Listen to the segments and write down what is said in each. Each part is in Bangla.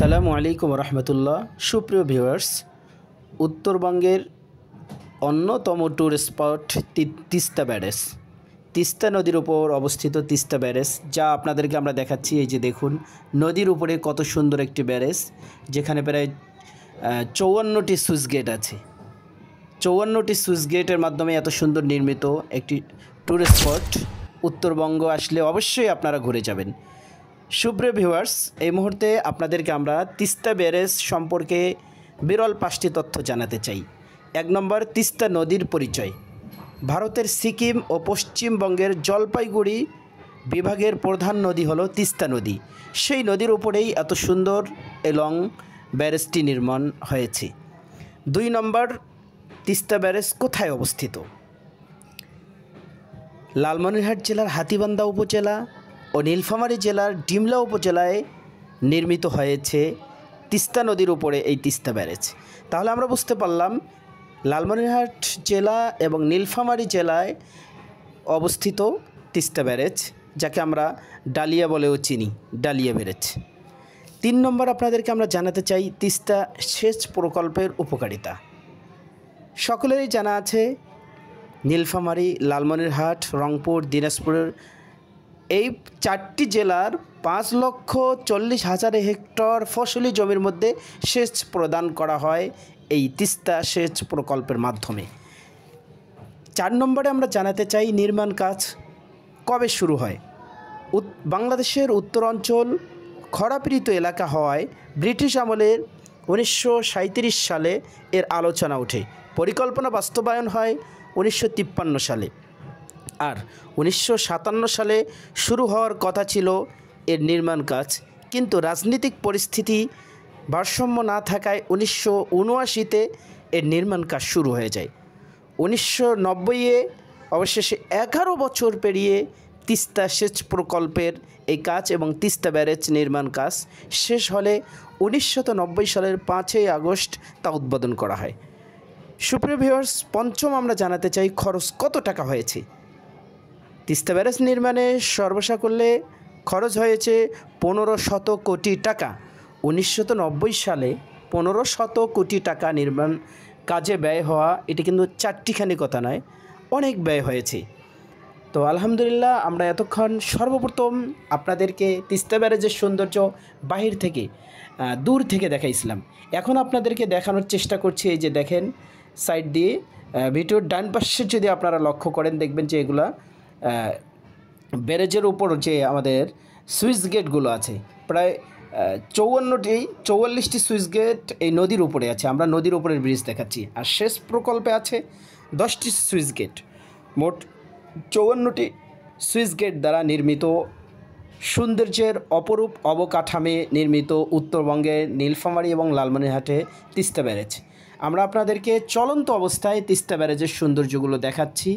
আসসালামু আলাইকুম রহমতুল্লাহ। সুপ্রিয় ভিউয়ার্স, উত্তরবঙ্গের অন্যতম tour spot Teesta barrage, Teesta নদীর উপর অবস্থিত তিস্তা ব্যারেজ, যা আপনাদেরকে আমরা দেখাচ্ছি। এই যে দেখুন, নদীর উপরে কত সুন্দর একটি ব্যারেজ, যেখানে প্রায় 54টি সুইচ গেট আছে। 54টি সুইচ গেটের মাধ্যমে এত সুন্দর নির্মিত একটি ট্যুর স্পট। উত্তরবঙ্গ আসলে অবশ্যই আপনারা ঘুরে যাবেন। সুপ্রিয় ভিউয়ার্স, এই মুহূর্তে আপনাদেরকে আমরা তিস্তা ব্যারেজ সম্পর্কে বিরল 5টি তথ্য জানাতে চাই। 1 নম্বর, তিস্তা নদীর পরিচয়। ভারতের সিকিম ও পশ্চিমবঙ্গের জলপাইগুড়ি বিভাগের প্রধান নদী হলো তিস্তা নদী। সেই নদীর উপরেই এত সুন্দর এবং ব্যারেজটি নির্মাণ হয়েছে। 2 নম্বর, তিস্তা ব্যারেজ কোথায় অবস্থিত? লালমনিরহাট জেলার হাতীবান্ধা উপজেলা ও নীলফামারী জেলার ডিমলা উপজেলায় নির্মিত হয়েছে তিস্তা নদীর উপরে এই তিস্তা ব্যারেজ। তাহলে আমরা বুঝতে পারলাম লালমনিরহাট জেলা এবং নীলফামারী জেলায় অবস্থিত তিস্তা ব্যারেজ, যাকে আমরা ডালিয়া বলেও চিনি, ডালিয়া ব্যারেজ। 3 নম্বর, আপনাদেরকে আমরা জানাতে চাই তিস্তা সেচ প্রকল্পের উপকারিতা। সকলেরই জানা আছে নীলফামারী, লালমনিরহাট, রংপুর, দিনাজপুরের এই 4টি জেলার 5,40,000 হেক্টর ফসলি জমির মধ্যে সেচ প্রদান করা হয় এই তিস্তা সেচ প্রকল্পের মাধ্যমে। 4 নম্বরে আমরা জানাতে চাই নির্মাণ কাজ কবে শুরু হয়। বাংলাদেশের উত্তরাঞ্চল খরাপীড়িত এলাকা হওয়ায় ব্রিটিশ আমলের 1937 সালে এর আলোচনা ওঠে। পরিকল্পনা বাস্তবায়ন হয় 1953 সালে। আর 1957 সালে শুরু হওয়ার কথা ছিল এর নির্মাণ কাজ, কিন্তু রাজনৈতিক পরিস্থিতি ভারসাম্য না থাকায় 1979-তে এর নির্মাণ কাজ শুরু হয়ে যায়। 1990-এ অবশেষে 11 বছর পেরিয়ে তিস্তা সেচ প্রকল্পের এই কাজ এবং তিস্তা ব্যারেজ নির্মাণ কাজ শেষ হলে 1990 সালের 5ই আগস্ট তা উদ্বোধন করা হয়। সুপ্রিয় ভিউয়ার্স, পঞ্চম আমরা জানাতে চাই খরচ কত টাকা হয়েছে। তিস্তা ব্যারেজ নির্মাণে সর্বসাকুল্যে খরচ হয়েছে 1500 কোটি টাকা। 1990 সালে 1500 কোটি টাকা নির্মাণ কাজে ব্যয় হওয়া, এটি কিন্তু 4টিখানি কথা নয়, অনেক ব্যয় হয়েছে। তো আলহামদুলিল্লাহ, আমরা এতক্ষণ সর্বপ্রথম আপনাদেরকে তিস্তা ব্যারেজের সৌন্দর্য বাহির থেকে, দূর থেকে দেখাইছিলাম। এখন আপনাদেরকে দেখানোর চেষ্টা করছি। এই যে দেখেন, সাইড দিয়ে ভিডিওর ডান পাশে যদি আপনারা লক্ষ্য করেন, দেখবেন যে এগুলা ব্যারেজের উপর যে আমাদের সুইচ গেটগুলো আছে, প্রায় 44টি সুইচ গেট এই নদীর উপরে আছে। আমরা নদীর উপরের ব্রিজ দেখাচ্ছি। আর শেষ প্রকল্পে আছে 10টি সুইচ গেট। মোট 54টি সুইচ গেট দ্বারা নির্মিত সৌন্দর্যের অপরূপ অবকাঠামে নির্মিত উত্তরবঙ্গের নীলফামারী এবং লালমনিরহাটে তিস্তা ব্যারেজ। আমরা আপনাদেরকে চলন্ত অবস্থায় তিস্তা ব্যারেজের সৌন্দর্যগুলো দেখাচ্ছি।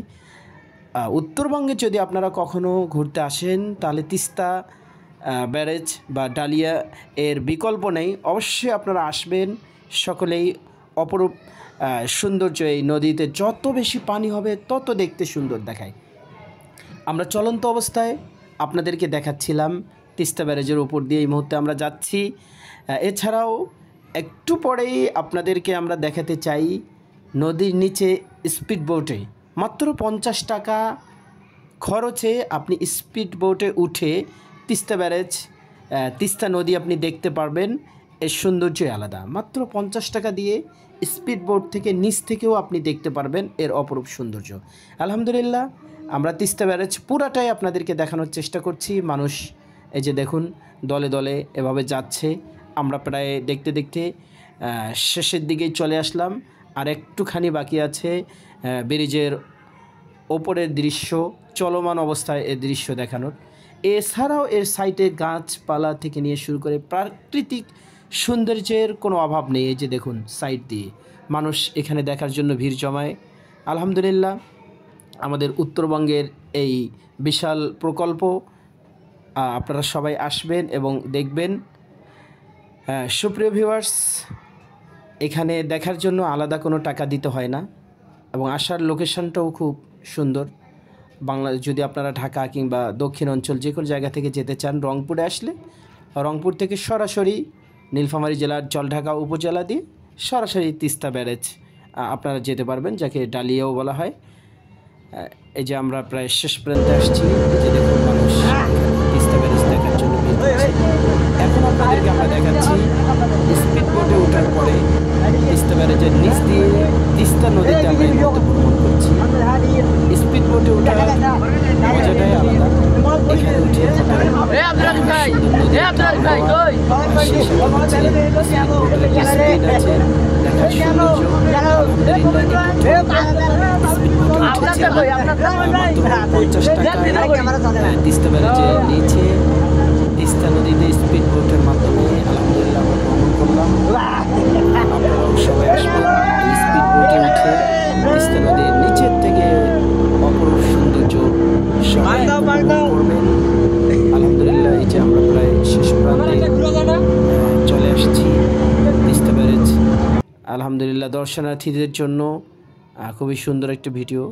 উত্তরবঙ্গে যদি আপনারা কখনও ঘুরতে আসেন, তাহলে তিস্তা ব্যারেজ বা ডালিয়া এর বিকল্প নেই, অবশ্যই আপনারা আসবেন। সকলেই অপরূপ সৌন্দর্য, এই নদীতে যত বেশি পানি হবে তত দেখতে সুন্দর দেখায়। আমরা চলন্ত অবস্থায় আপনাদেরকে দেখাচ্ছিলাম তিস্তা ব্যারেজের উপর দিয়ে এই মুহূর্তে আমরা যাচ্ছি। এছাড়াও একটু পরেই আপনাদেরকে আমরা দেখাতে চাই নদীর নিচে স্পিড বোটে মাত্র 50 টাকা খরচে আপনি স্পিড বোটে উঠে তিস্তা ব্যারেজ, তিস্তা নদী আপনি দেখতে পারবেন। এর সৌন্দর্যই আলাদা। মাত্র 50 টাকা দিয়ে স্পিড বোট থেকে নিচ থেকেও আপনি দেখতে পারবেন এর অপরূপ সৌন্দর্য। আলহামদুলিল্লাহ, আমরা তিস্তা ব্যারেজ পুরাটাই আপনাদেরকে দেখানোর চেষ্টা করছি। মানুষ এই যে দেখুন, দলে দলে এভাবে যাচ্ছে। আমরা প্রায় দেখতে দেখতে শেষের দিকেই চলে আসলাম। আর একটুখানি বাকি আছে ব্রিজের ওপরের দৃশ্য, চলমান অবস্থায় এর দৃশ্য দেখানোর। এছাড়াও এর সাইডে গাছপালা থেকে নিয়ে শুরু করে প্রাকৃতিক সৌন্দর্যের কোনো অভাব নেই। এই যে দেখুন, সাইড দিয়ে মানুষ এখানে দেখার জন্য ভিড় জমায়। আলহামদুলিল্লাহ, আমাদের উত্তরবঙ্গের এই বিশাল প্রকল্প আপনারা সবাই আসবেন এবং দেখবেন। সুপ্রিয় ভিউয়ার্স, এখানে দেখার জন্য আলাদা কোনো টাকা দিতে হয় না এবং আসার লোকেশনটাও খুব সুন্দর। যদি আপনারা ঢাকা কিংবা দক্ষিণ অঞ্চল যে কোনো জায়গা থেকে যেতে চান, রংপুরে আসলে রংপুর থেকে সরাসরি নীলফামারী জেলার জলঢাকা উপজেলা দিয়ে সরাসরি তিস্তা ব্যারেজ আপনারা যেতে পারবেন, যাকে ডালিয়াও বলা হয়। এই যে আমরা প্রায় শেষ প্রান্তে আসছি। এই যে দেখুন মানুষ তিস্তা ব্যারেজ দেখার জন্য ভিড় করছে। এখন আপনাদেরকে আমরা দেখাচ্ছি স্পিড বোটে ওঠার পরে তিস্তা ব্যারেজের নিচ দিয়ে তিস্তা নদীতে আমরা এই মুহূর্তে ভ্রমণ করছি। স্পিড বোটে ওঠার মজাটাই আলাদা। এখানে উঠে তিস্তা ব্যারেজের নিচে তিস্তা নদীতে স্পিড বোটের মাধ্যমে আলহামদুলিল্লাহ আমরা ভ্রমণ করলাম। আপনারাও সবাই আসবেন এই স্পিড বোটে উঠে তিস্তা নদীর নিচের থেকে অপরূপ সৌন্দর্য সবাই করবেন। আলহামদুলিল্লাহ এই যে আমরা প্রায় শেষ প্রান্তে চলে আসছি তিস্তা ব্যারেজ। আলহামদুলিল্লাহ দর্শনার্থীদের জন্য খুবই সুন্দর একটা ভিডিও।